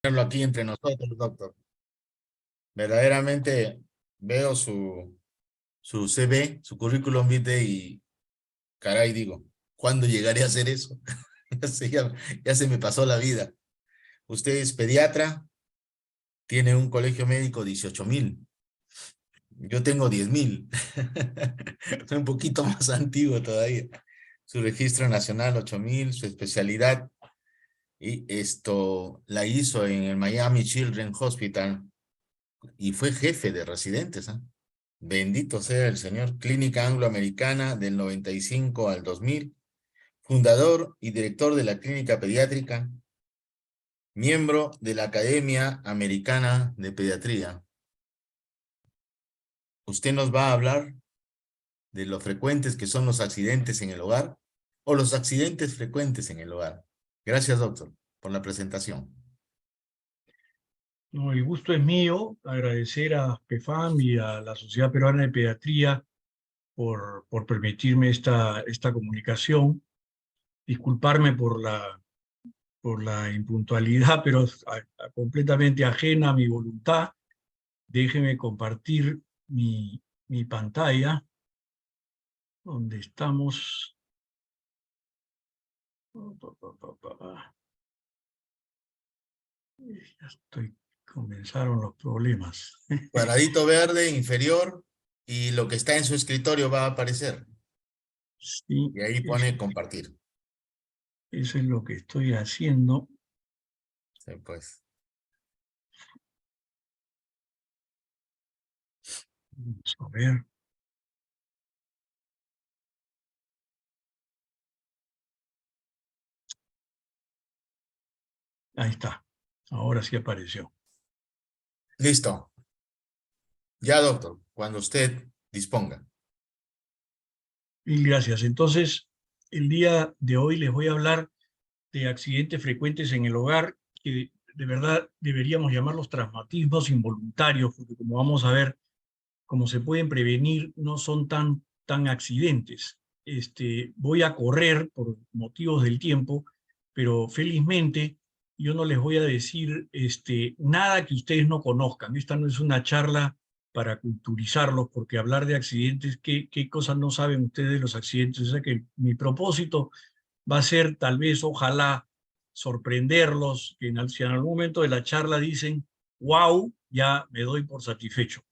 Tenerlo aquí entre nosotros, doctor. Verdaderamente veo su CV, su currículum vitae y caray, digo, ¿cuándo llegaré a hacer eso? Ya se me pasó la vida. Usted es pediatra, tiene un colegio médico 18,000. Yo tengo 10,000. Soy un poquito más antiguo todavía. Su registro nacional 8,000, su especialidad, y esto la hizo en el Miami Children's Hospital y fue jefe de residentes, ¿ah? Bendito sea el Señor. Clínica Angloamericana del 95 al 2000, fundador y director de la Clínica Pediátrica, miembro de la Academia Americana de Pediatría. Usted nos va a hablar de lo frecuentes que son los accidentes en el hogar o los accidentes frecuentes en el hogar. Gracias, doctor, por la presentación. No, el gusto es mío. Agradecer a PEFAM y a la Sociedad Peruana de Pediatría por permitirme esta comunicación. Disculparme por la impuntualidad, pero completamente ajena a mi voluntad. Déjeme compartir mi pantalla, donde estamos. Ya comenzaron los problemas. Cuadradito verde inferior y lo que está en su escritorio va a aparecer. Sí, Y ahí pone compartir. eso es lo que estoy haciendo. Sí, pues. Vamos a ver. Ahí está. Ahora sí apareció. Listo. Ya, doctor, cuando usted disponga. Mil gracias. Entonces, el día de hoy les voy a hablar de accidentes frecuentes en el hogar, que de verdad deberíamos llamarlos traumatismos involuntarios, porque como vamos a ver, como se pueden prevenir, no son tan accidentes. Voy a correr por motivos del tiempo, pero felizmente yo no les voy a decir nada que ustedes no conozcan. Esta no es una charla para culturizarlos, porque hablar de accidentes, ¿qué cosas no saben ustedes de los accidentes? O sea que mi propósito va a ser tal vez, ojalá, sorprenderlos, que si en algún momento de la charla dicen, wow, ya me doy por satisfecho.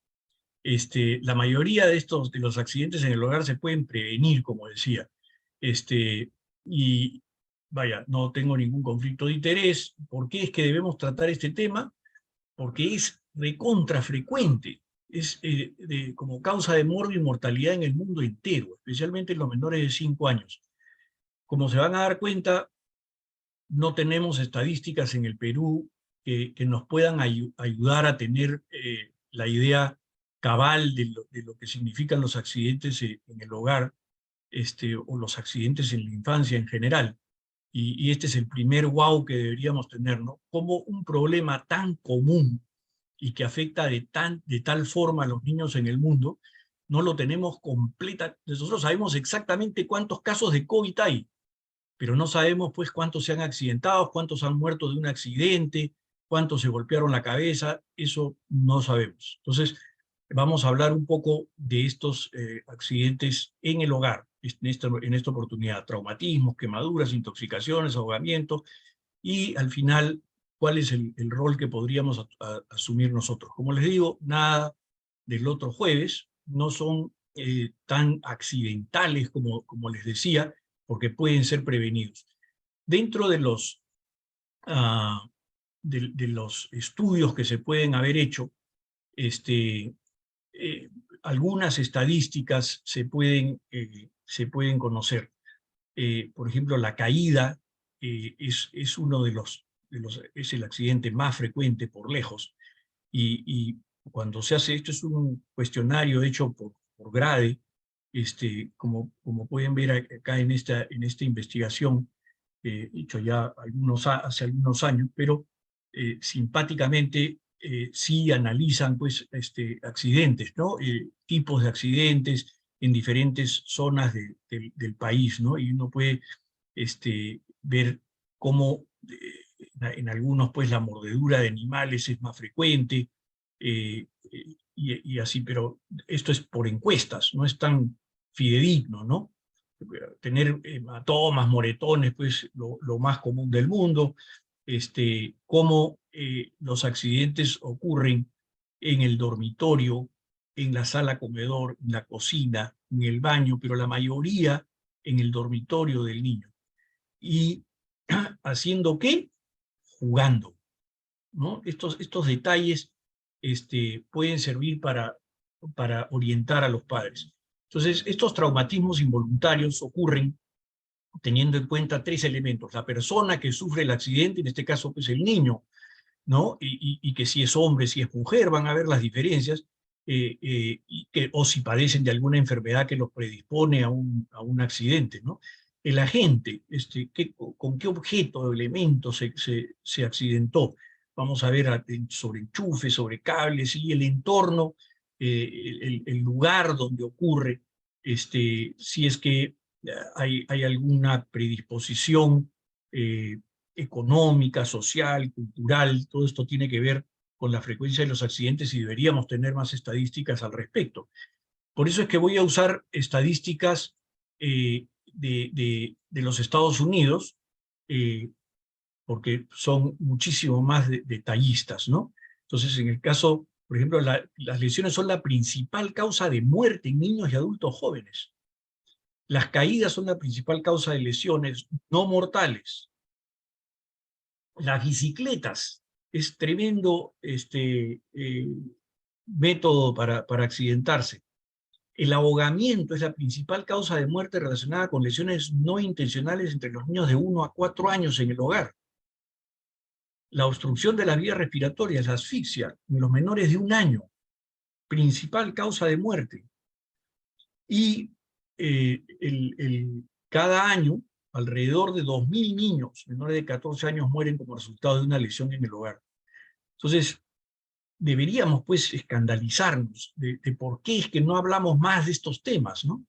La mayoría de los accidentes en el hogar se pueden prevenir, como decía. Y vaya, no tengo ningún conflicto de interés. ¿Por qué es que debemos tratar este tema? Porque es recontra frecuente. Es como causa de muerte y mortalidad en el mundo entero, especialmente en los menores de 5 años. Como se van a dar cuenta, no tenemos estadísticas en el Perú que nos puedan ayudar a tener la idea cabal de lo que significan los accidentes en el hogar, o los accidentes en la infancia en general. Y este es el primer wow que deberíamos tener, ¿no? Como un problema tan común y que afecta de tal forma a los niños en el mundo, no lo tenemos completa. Nosotros sabemos exactamente cuántos casos de COVID hay, pero no sabemos pues cuántos se han accidentado, cuántos han muerto de un accidente, cuántos se golpearon la cabeza, eso no sabemos. Entonces, vamos a hablar un poco de estos accidentes en el hogar, en esta oportunidad, traumatismos, quemaduras, intoxicaciones, ahogamientos, y al final, cuál es el rol que podríamos asumir nosotros. Como les digo, nada del otro jueves, no son tan accidentales como les decía, porque pueden ser prevenidos. Dentro uh, de los estudios que se pueden haber hecho, eh, algunas estadísticas se pueden conocer. Por ejemplo, la caída es uno es el accidente más frecuente por lejos. Y cuando se hace esto, es un cuestionario hecho por GRADE, como pueden ver acá en esta investigación, hecho ya hace algunos años, pero simpáticamente sí analizan pues, accidentes, ¿no? Tipos de accidentes en diferentes zonas del país, ¿no? Y uno puede ver cómo en algunos pues la mordedura de animales es más frecuente, y así, pero esto es por encuestas, no es tan fidedigno, ¿no? Tener hematomas, moretones, pues lo más común del mundo, cómo los accidentes ocurren en el dormitorio, en la sala comedor, en la cocina, en el baño, pero la mayoría en el dormitorio del niño. ¿Y haciendo qué? Jugando, ¿no? Estos detalles pueden servir para orientar a los padres. Entonces, estos traumatismos involuntarios ocurren teniendo en cuenta tres elementos: la persona que sufre el accidente, en este caso pues el niño, ¿no? Y que si es hombre, si es mujer, van a ver las diferencias, o si padecen de alguna enfermedad que los predispone a un accidente, ¿no? El agente, con qué objeto o elemento se accidentó. Vamos a ver sobre enchufes, sobre cables, y el entorno, el lugar donde ocurre, si es que hay alguna predisposición económica, social, cultural. Todo esto tiene que ver con la frecuencia de los accidentes y deberíamos tener más estadísticas al respecto. Por eso es que voy a usar estadísticas de los Estados Unidos, porque son muchísimo más detallistas, ¿no? Entonces, en el caso, por ejemplo, las lesiones son la principal causa de muerte en niños y adultos jóvenes. Las caídas son la principal causa de lesiones no mortales. Las bicicletas es tremendo método para accidentarse. El ahogamiento es la principal causa de muerte relacionada con lesiones no intencionales entre los niños de 1 a 4 años en el hogar. La obstrucción de las vías respiratorias, la asfixia, en los menores de 1 año, principal causa de muerte. Y cada año, alrededor de 2.000 niños menores de 14 años mueren como resultado de una lesión en el hogar. Entonces, deberíamos pues escandalizarnos de por qué es que no hablamos más de estos temas, ¿no?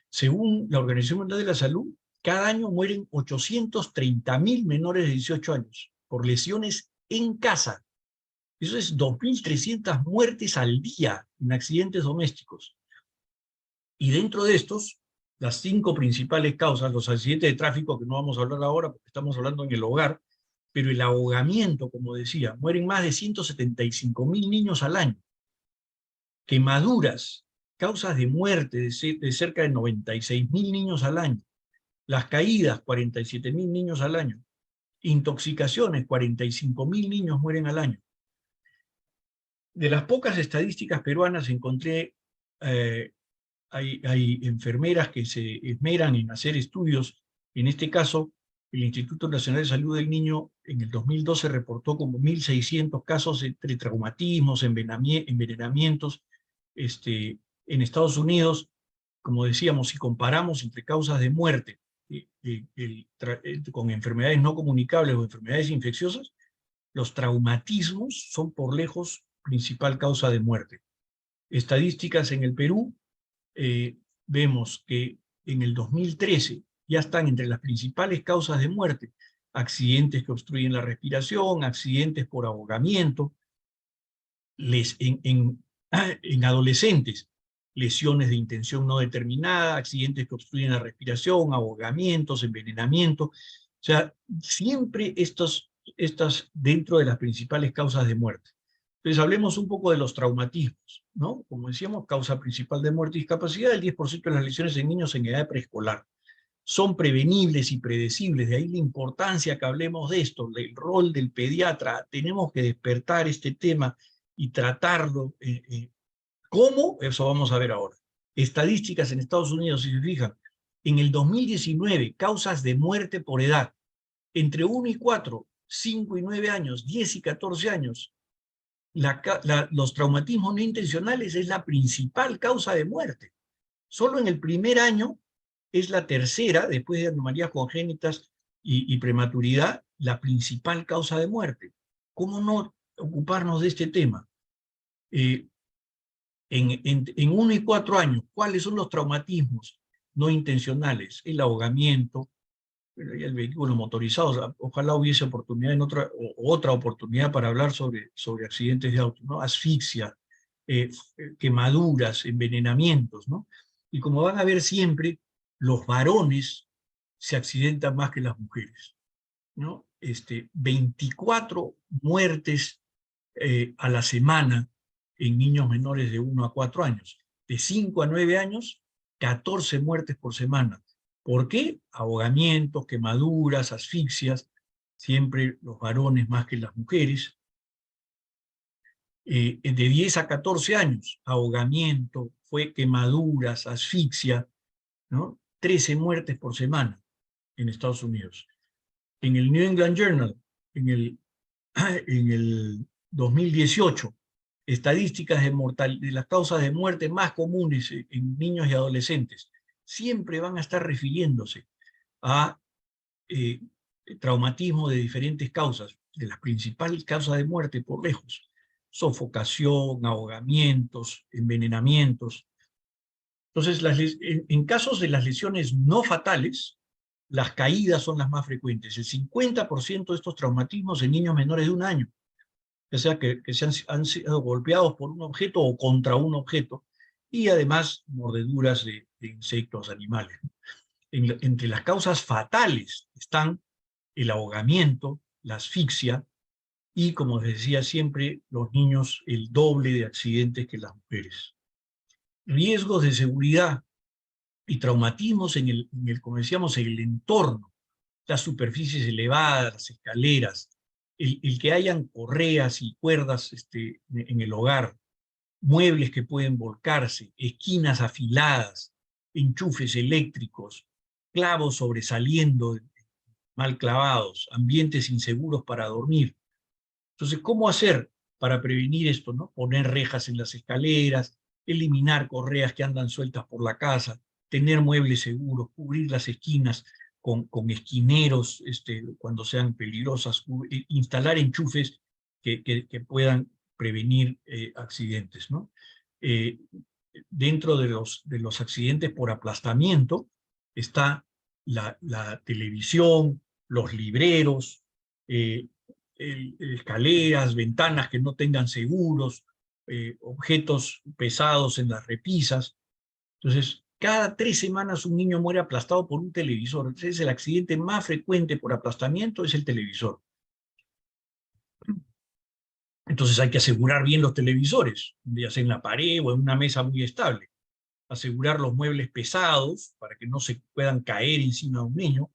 Según la Organización Mundial de la Salud, cada año mueren 830.000 menores de 18 años por lesiones en casa. Eso es 2.300 muertes al día en accidentes domésticos. Y dentro de estos, las 5 principales causas, los accidentes de tráfico, que no vamos a hablar ahora porque estamos hablando en el hogar, pero el ahogamiento, como decía, mueren más de 175.000 niños al año. Quemaduras, causas de muerte de cerca de 96.000 niños al año. Las caídas, 47.000 niños al año. Intoxicaciones, 45.000 niños mueren al año. De las pocas estadísticas peruanas encontré, hay enfermeras que se esmeran en hacer estudios. En este caso, el Instituto Nacional de Salud del Niño en el 2012 reportó como 1.600 casos entre traumatismos, envenenamientos. En Estados Unidos, como decíamos, si comparamos entre causas de muerte con enfermedades no comunicables o enfermedades infecciosas, los traumatismos son por lejos principal causa de muerte. Estadísticas en el Perú, vemos que en el 2013 ya están entre las principales causas de muerte: accidentes que obstruyen la respiración, accidentes por ahogamiento, en adolescentes, lesiones de intención no determinada, accidentes que obstruyen la respiración, ahogamientos, envenenamiento. O sea, siempre estas dentro de las principales causas de muerte. Entonces, hablemos un poco de los traumatismos, ¿no? Como decíamos, causa principal de muerte y discapacidad, el 10% de las lesiones en niños en edad preescolar. Son prevenibles y predecibles, de ahí la importancia que hablemos de esto, el rol del pediatra. Tenemos que despertar este tema y tratarlo. ¿Cómo? Eso vamos a ver ahora. Estadísticas en Estados Unidos, si se fijan, en el 2019, causas de muerte por edad, entre 1 y 4, 5 y 9 años, 10 y 14 años, los traumatismos no intencionales es la principal causa de muerte. Solo en el primer año es la tercera, después de anomalías congénitas y prematuridad, la principal causa de muerte. ¿Cómo no ocuparnos de este tema? En 1 y 4 años, ¿cuáles son los traumatismos no intencionales? El ahogamiento, bueno, y el vehículo motorizado, o sea, ojalá hubiese oportunidad en otra oportunidad para hablar sobre accidentes de auto, ¿no? Asfixia, quemaduras, envenenamientos, ¿no? Y como van a ver siempre, los varones se accidentan más que las mujeres, ¿no? 24 muertes a la semana en niños menores de 1 a 4 años. De 5 a 9 años, 14 muertes por semana. ¿Por qué? Ahogamientos, quemaduras, asfixias, siempre los varones más que las mujeres. De 10 a 14 años, ahogamiento, quemaduras, asfixia, ¿no? 13 muertes por semana en Estados Unidos. En el New England Journal, en el 2018, estadísticas de las causas de muerte más comunes en niños y adolescentes, siempre van a estar refiriéndose a eh, traumatismo de diferentes causas, de las principales causas de muerte por lejos: sofocación, ahogamientos, envenenamientos. Entonces, en casos de las lesiones no fatales, las caídas son las más frecuentes. El 50% de estos traumatismos en niños menores de 1 año, ya sea que han sido golpeados por un objeto o contra un objeto, y además mordeduras de insectos, animales. Entre las causas fatales están el ahogamiento, la asfixia, y, como les decía siempre, los niños el doble de accidentes que las mujeres. Riesgos de seguridad y traumatismos como decíamos, en el entorno, las superficies elevadas, las escaleras, el que hayan correas y cuerdas en el hogar, muebles que pueden volcarse, esquinas afiladas, enchufes eléctricos, clavos sobresaliendo, mal clavados, ambientes inseguros para dormir. Entonces, ¿cómo hacer para prevenir esto, ¿no? Poner rejas en las escaleras, eliminar correas que andan sueltas por la casa, tener muebles seguros, cubrir las esquinas con esquineros cuando sean peligrosas, instalar enchufes que puedan prevenir accidentes, ¿no? Eh, Dentro de los accidentes por aplastamiento está la televisión, los libreros, eh, escaleras, ventanas que no tengan seguros, objetos pesados en las repisas. Entonces, cada 3 semanas un niño muere aplastado por un televisor. Entonces, el accidente más frecuente por aplastamiento es el televisor. Entonces hay que asegurar bien los televisores, ya sea en la pared o en una mesa muy estable. Asegurar los muebles pesados para que no se puedan caer encima de un niño.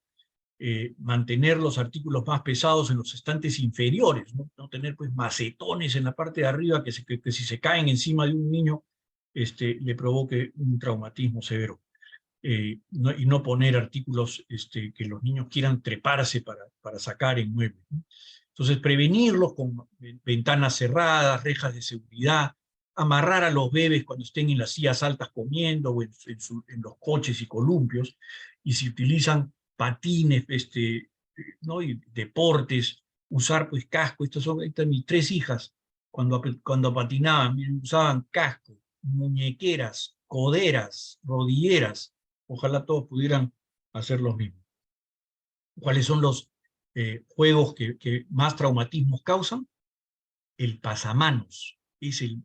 Mantener los artículos más pesados en los estantes inferiores, no tener pues macetones en la parte de arriba que si se caen encima de un niño le provoque un traumatismo severo. Y no poner artículos que los niños quieran treparse para sacar en muebles, ¿no? Entonces, prevenirlos con ventanas cerradas, rejas de seguridad, amarrar a los bebés cuando estén en las sillas altas comiendo o en los coches y columpios, y si utilizan patines, ¿no? Y deportes, usar pues casco. Estas mis 3 hijas, cuando patinaban, miren, usaban casco, muñequeras, coderas, rodilleras. Ojalá todos pudieran hacer lo mismo. ¿Cuáles son los juegos que más traumatismos causan? El pasamanos es el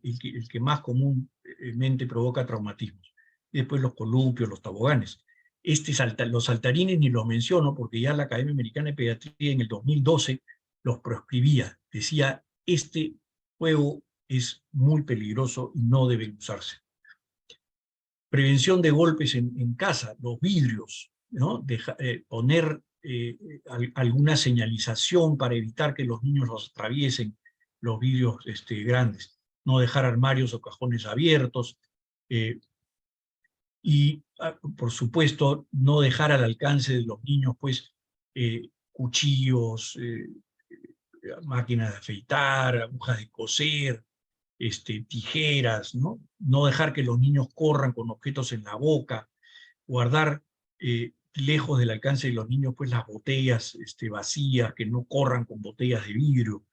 que más comúnmente provoca traumatismos. Y después los columpios, los toboganes. Los saltarines ni los menciono porque ya la Academia Americana de Pediatría en el 2012 los proscribía. Decía, este juego es muy peligroso y no debe usarse. Prevención de golpes en casa, los vidrios, ¿no? Poner alguna señalización para evitar que los niños los atraviesen, los vidrios grandes, no dejar armarios o cajones abiertos, y por supuesto no dejar al alcance de los niños pues cuchillos, máquinas de afeitar, agujas de coser, tijeras, ¿no? No dejar que los niños corran con objetos en la boca, guardar lejos del alcance de los niños pues las botellas vacías, que no corran con botellas de vidrio.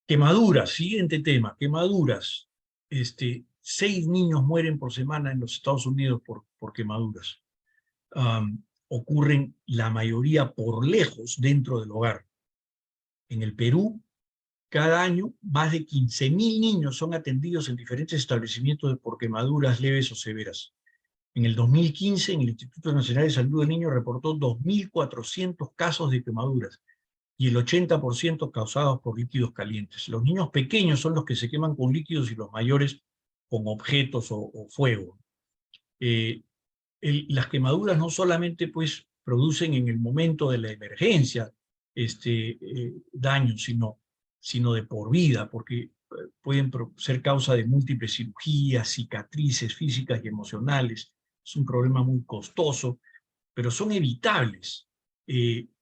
Quemaduras, siguiente tema, quemaduras. 6 niños mueren por semana en los Estados Unidos por quemaduras. ocurren la mayoría por lejos dentro del hogar. En el Perú, cada año, más de 15.000 niños son atendidos en diferentes establecimientos por quemaduras leves o severas. En el 2015, en el Instituto Nacional de Salud del Niño reportó 2.400 casos de quemaduras y el 80% causados por líquidos calientes. Los niños pequeños son los que se queman con líquidos y los mayores con objetos o fuego. Las quemaduras no solamente pues, producen en el momento de la emergencia daños, sino de por vida, porque pueden ser causa de múltiples cirugías, cicatrices físicas y emocionales. Es un problema muy costoso, pero son evitables.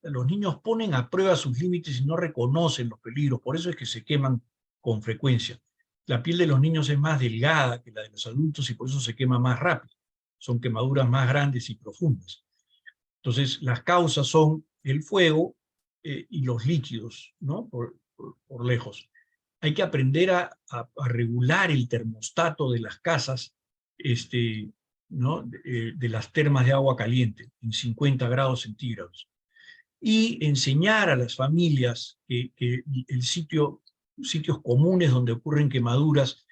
Los niños ponen a prueba sus límites y no reconocen los peligros, por eso es que se queman con frecuencia. La piel de los niños es más delgada que la de los adultos y por eso se quema más rápido. Son quemaduras más grandes y profundas. Entonces, las causas son el fuego y los líquidos, ¿no? Por lejos. Hay que aprender a regular el termostato de las casas, ¿no? De las termas de agua caliente, en 50 grados centígrados. Y enseñar a las familias que sitios comunes donde ocurren quemaduras,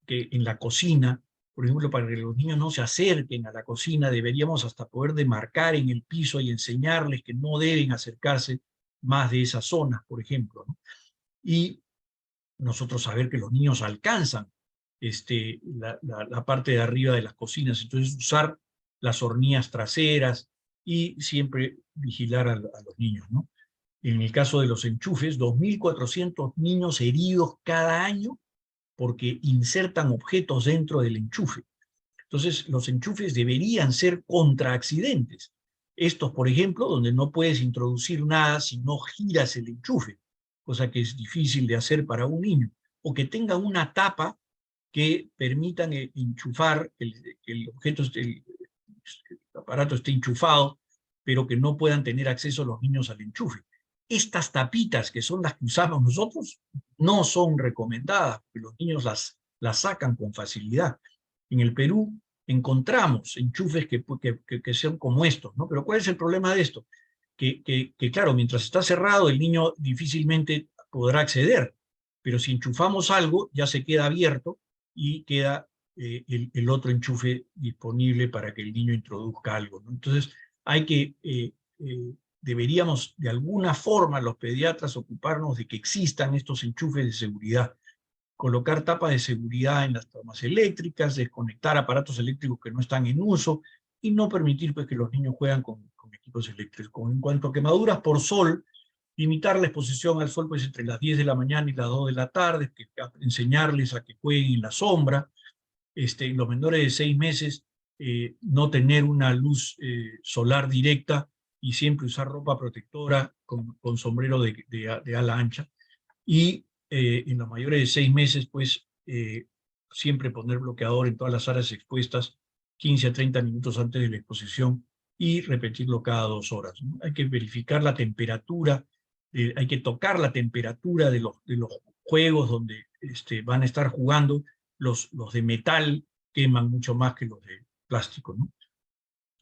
que en la cocina, por ejemplo, para que los niños no se acerquen a la cocina, deberíamos hasta poder demarcar en el piso y enseñarles que no deben acercarse más de esas zonas, por ejemplo, ¿no? Y nosotros saber que los niños alcanzan la parte de arriba de las cocinas, entonces usar las hornillas traseras y siempre vigilar a los niños, ¿no? En el caso de los enchufes, 2.400 niños heridos cada año porque insertan objetos dentro del enchufe. Entonces, los enchufes deberían ser contra accidentes. Estos, por ejemplo, donde no puedes introducir nada si no giras el enchufe, cosa que es difícil de hacer para un niño, o que tengan una tapa que permitan enchufar, que el objeto, el aparato esté enchufado, pero que no puedan tener acceso los niños al enchufe. Estas tapitas, que son las que usamos nosotros, no son recomendadas, porque los niños las sacan con facilidad. En el Perú encontramos enchufes que sean como estos, ¿no? Pero ¿cuál es el problema de esto? Que claro, mientras está cerrado, el niño difícilmente podrá acceder, pero si enchufamos algo, ya se queda abierto y queda el otro enchufe disponible para que el niño introduzca algo, ¿no? Entonces, deberíamos de alguna forma los pediatras ocuparnos de que existan estos enchufes de seguridad, colocar tapas de seguridad en las tomas eléctricas, desconectar aparatos eléctricos que no están en uso y no permitir pues, que los niños jueguen con equipos eléctricos. En cuanto a quemaduras por sol, limitar la exposición al sol pues, entre las 10 de la mañana y las 2 de la tarde, enseñarles a que jueguen en la sombra. Los menores de 6 meses, no tener una luz solar directa y siempre usar ropa protectora con sombrero de ala ancha. Y en los mayores de 6 meses, pues, siempre poner bloqueador en todas las áreas expuestas 15 a 30 minutos antes de la exposición y repetirlo cada 2 horas, ¿no? Hay que verificar la temperatura, hay que tocar la temperatura de los juegos donde van a estar jugando. Los de metal queman mucho más que los de plástico, ¿no?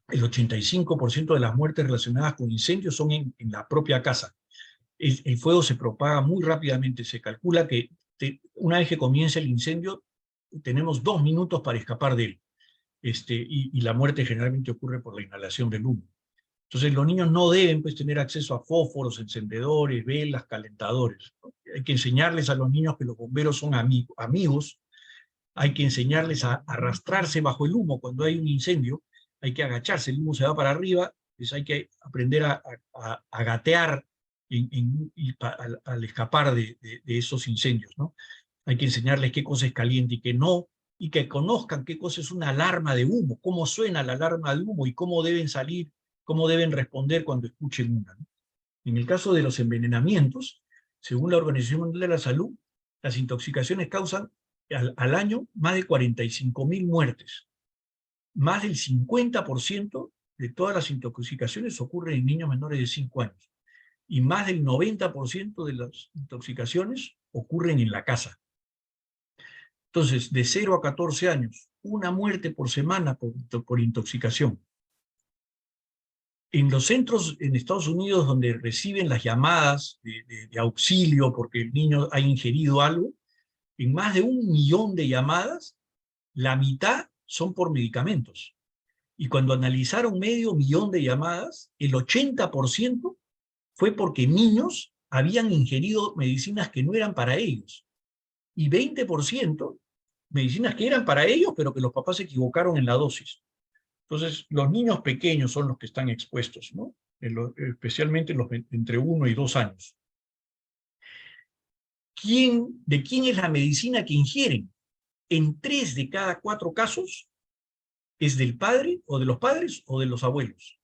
El 85% de las muertes relacionadas con incendios son en la propia casa. El fuego se propaga muy rápidamente. Se calcula que una vez que comienza el incendio, tenemos 2 minutos para escapar de él. Y la muerte generalmente ocurre por la inhalación del humo. Entonces los niños no deben pues, tener acceso a fósforos, encendedores, velas, calentadores, ¿no? Hay que enseñarles a los niños que los bomberos son amigos. Hay que enseñarles a arrastrarse bajo el humo cuando hay un incendio. Hay que agacharse, el humo se va para arriba, pues hay que aprender a gatear al escapar de esos incendios, ¿no? Hay que enseñarles qué cosa es caliente y qué no, y que conozcan qué cosa es una alarma de humo, cómo suena la alarma de humo y cómo deben salir, cómo deben responder cuando escuchen una, ¿no? En el caso de los envenenamientos, según la Organización Mundial de la Salud, las intoxicaciones causan al año más de 45.000 muertes. Más del 50% de todas las intoxicaciones ocurren en niños menores de 5 años. Y más del 90% de las intoxicaciones ocurren en la casa. Entonces, de 0 a 14 años, una muerte por semana por intoxicación. En los centros en Estados Unidos donde reciben las llamadas de auxilio porque el niño ha ingerido algo, en más de 1 millón de llamadas, la mitad son por medicamentos. Y cuando analizaron 500.000 de llamadas, el 80% fue porque niños habían ingerido medicinas que no eran para ellos. Y 20% medicinas que eran para ellos, pero que los papás se equivocaron en la dosis. Entonces, los niños pequeños son los que están expuestos, ¿no? Especialmente los entre 1 y 2 años. ¿De quién es la medicina que ingieren? En 3 de cada 4 casos es del padre, o de los padres, o de los abuelos.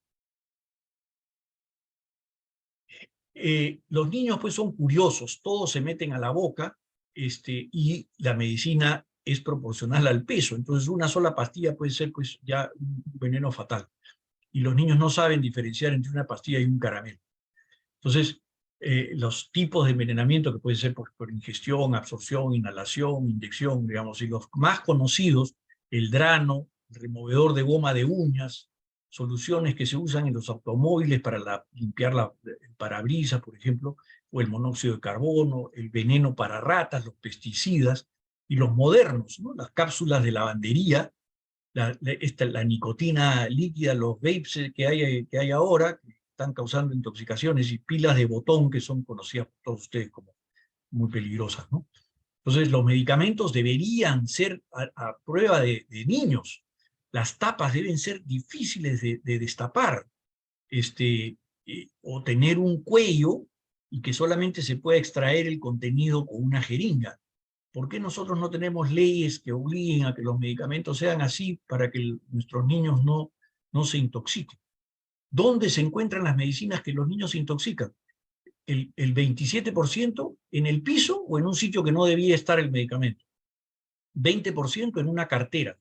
Los niños pues son curiosos, todos se meten a la boca, y la medicina es proporcional al peso, entonces una sola pastilla puede ser pues ya un veneno fatal. Y los niños no saben diferenciar entre una pastilla y un caramelo. Entonces, los tipos de envenenamiento que pueden ser por ingestión, absorción, inhalación, inyección, digamos, y los más conocidos, el drano, el removedor de goma de uñas, soluciones que se usan en los automóviles para limpiar el parabrisas, por ejemplo, o el monóxido de carbono, el veneno para ratas, los pesticidas, y los modernos, ¿no? Las cápsulas de lavandería, la nicotina líquida, los vapes que hay ahora, que están causando intoxicaciones, y pilas de botón que son conocidas por todos ustedes como muy peligrosas, ¿no? Entonces, los medicamentos deberían ser a prueba de niños. Las tapas deben ser difíciles de destapar, o tener un cuello y que solamente se pueda extraer el contenido con una jeringa. ¿Por qué nosotros no tenemos leyes que obliguen a que los medicamentos sean así para que nuestros niños no se intoxiquen? ¿Dónde se encuentran las medicinas que los niños se intoxican? El 27% en el piso o en un sitio que no debía estar el medicamento. 20% en una cartera.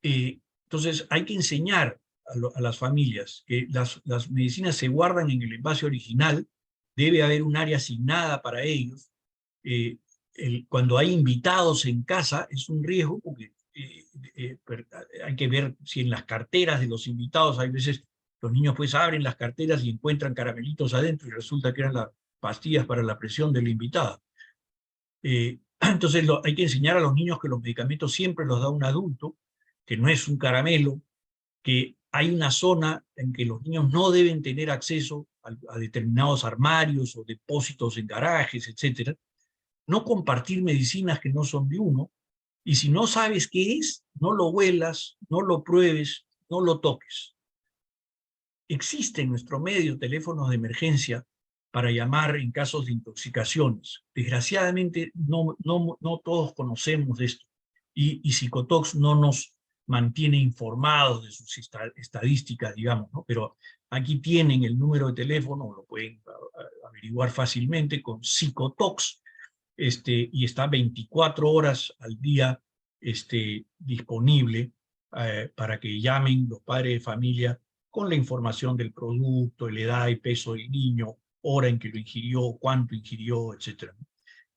Entonces hay que enseñar a las familias que las medicinas se guardan en el envase original, debe haber un área asignada para ellos. Cuando hay invitados en casa es un riesgo porque hay que ver si en las carteras de los invitados, hay veces los niños pues abren las carteras y encuentran caramelitos adentro y resulta que eran las pastillas para la presión de la invitada. Entonces hay que enseñar a los niños que los medicamentos siempre los da un adulto, que no es un caramelo, que hay una zona en que los niños no deben tener acceso a determinados armarios o depósitos en garajes, etc. No compartir medicinas que no son de uno, y si no sabes qué es, no lo huelas, no lo pruebes, no lo toques. Existe en nuestro medio teléfonos de emergencia para llamar en casos de intoxicaciones. Desgraciadamente no todos conocemos de esto, y Psicotox no nos mantiene informados de sus estadísticas, digamos, ¿no? Pero aquí tienen el número de teléfono, lo pueden averiguar fácilmente con Psicotox, y está 24 horas al día disponible para que llamen los padres de familia con la información del producto, la edad y peso del niño, hora en que lo ingirió, cuánto ingirió, etc.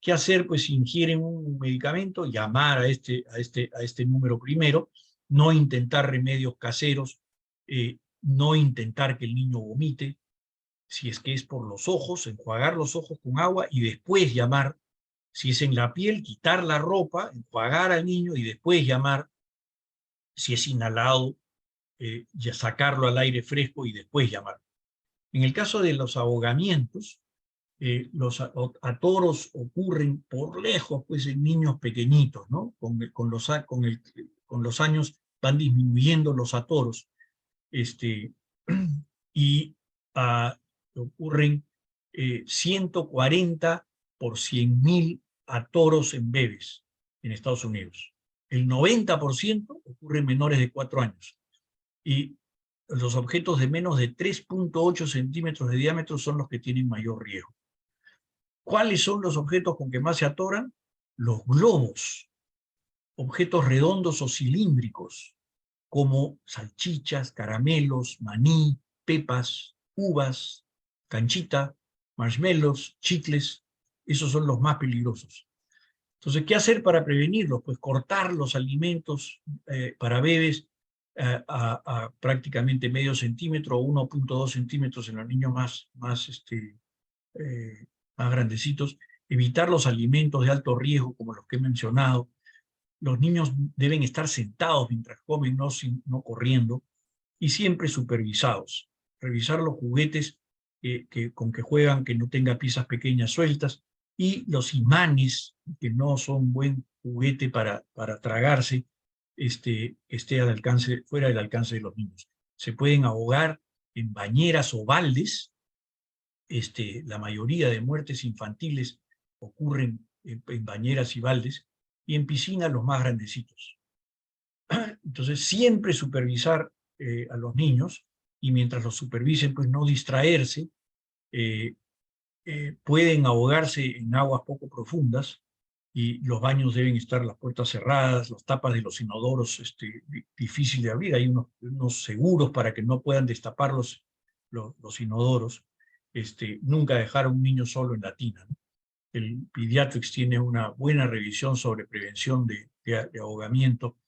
¿Qué hacer? Pues si ingieren un medicamento, llamar a este número primero, no intentar remedios caseros, no intentar que el niño vomite, si es que es por los ojos, enjuagar los ojos con agua y después llamar. Si es en la piel, quitar la ropa, enjuagar al niño y después llamar. Si es inhalado, ya sacarlo al aire fresco y después llamar. En el caso de los ahogamientos, los atoros ocurren por lejos pues, en niños pequeñitos, ¿no? Con los años van disminuyendo los atoros, y ocurren 140 por 100.000 atoros en bebés en Estados Unidos. El 90% ocurre en menores de 4 años. Y los objetos de menos de 3.8 centímetros de diámetro son los que tienen mayor riesgo. ¿Cuáles son los objetos con que más se atoran? Los globos, objetos redondos o cilíndricos, como salchichas, caramelos, maní, pepas, uvas, canchita, marshmallows, chicles. Esos son los más peligrosos. Entonces, ¿qué hacer para prevenirlos? Pues cortar los alimentos para bebés a prácticamente medio centímetro o 1.2 centímetros en los niños más grandecitos. Evitar los alimentos de alto riesgo, como los que he mencionado. Los niños deben estar sentados mientras comen, no corriendo, y siempre supervisados. Revisar los juguetes con que juegan, que no tenga piezas pequeñas sueltas, y los imanes, que no son buen juguete para tragarse, que esté al alcance, fuera del alcance de los niños. Se pueden ahogar en bañeras o baldes. La mayoría de muertes infantiles ocurren en bañeras y baldes, y en piscinas los más grandecitos. Entonces, siempre supervisar a los niños, y mientras los supervisen, pues no distraerse. Pueden ahogarse en aguas poco profundas, y los baños deben estar las puertas cerradas, las tapas de los inodoros difícil de abrir. Hay unos seguros para que no puedan destapar los inodoros. Nunca dejar a un niño solo en la tina, ¿no? El Pediatrics tiene una buena revisión sobre prevención de ahogamiento,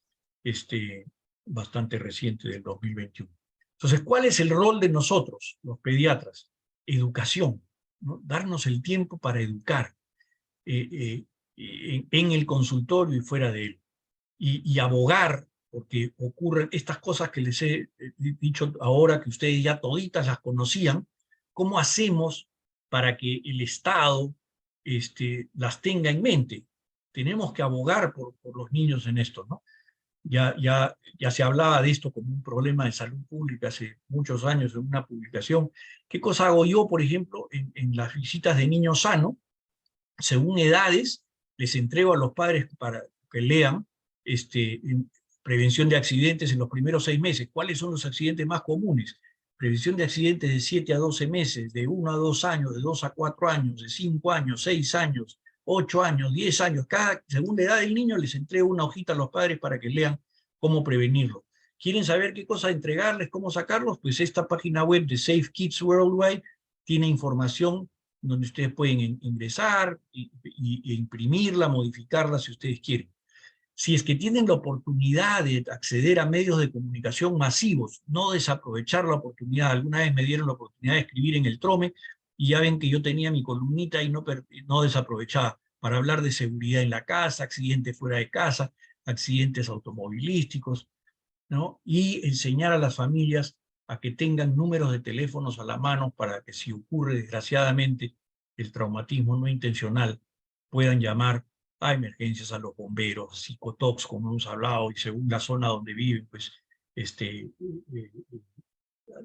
bastante reciente, del 2021. Entonces, ¿cuál es el rol de nosotros, los pediatras? Educación, ¿no? Darnos el tiempo para educar en el consultorio y fuera de él. Y abogar, porque ocurren estas cosas que les he dicho ahora, que ustedes ya toditas las conocían. ¿Cómo hacemos para que el Estado las tenga en mente? Tenemos que abogar por los niños en esto, ¿no? Ya se hablaba de esto como un problema de salud pública hace muchos años en una publicación. ¿Qué cosa hago yo, por ejemplo, en las visitas de niños sanos? Según edades, les entrego a los padres para que lean prevención de accidentes en los primeros 6 meses. ¿Cuáles son los accidentes más comunes? Prevención de accidentes de 7 a 12 meses, de 1 a 2 años, de 2 a 4 años, de 5 años, 6 años, 8 años, 10 años. Según la edad del niño, les entrego una hojita a los padres para que lean cómo prevenirlo. ¿Quieren saber qué cosa entregarles, cómo sacarlos? Pues esta página web de Safe Kids Worldwide tiene información donde ustedes pueden ingresar e imprimirla, modificarla si ustedes quieren. Si es que tienen la oportunidad de acceder a medios de comunicación masivos, no desaprovechar la oportunidad. Alguna vez me dieron la oportunidad de escribir en el Trome, y ya ven que yo tenía mi columnita y no desaprovechaba, para hablar de seguridad en la casa, accidentes fuera de casa, accidentes automovilísticos, ¿no? Y enseñar a las familias a que tengan números de teléfonos a la mano, para que, si ocurre desgraciadamente el traumatismo no intencional, puedan llamar a emergencias, a los bomberos, psicotox, como hemos hablado, y según la zona donde viven, pues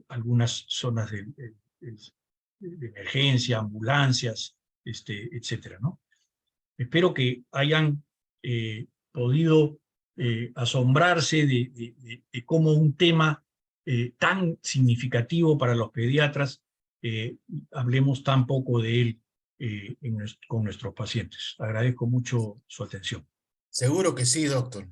algunas zonas de emergencia, ambulancias, etcétera, ¿no? Espero que hayan podido asombrarse de cómo un tema tan significativo para los pediatras, hablemos tan poco de él con nuestros pacientes. Agradezco mucho su atención. Seguro que sí, doctor.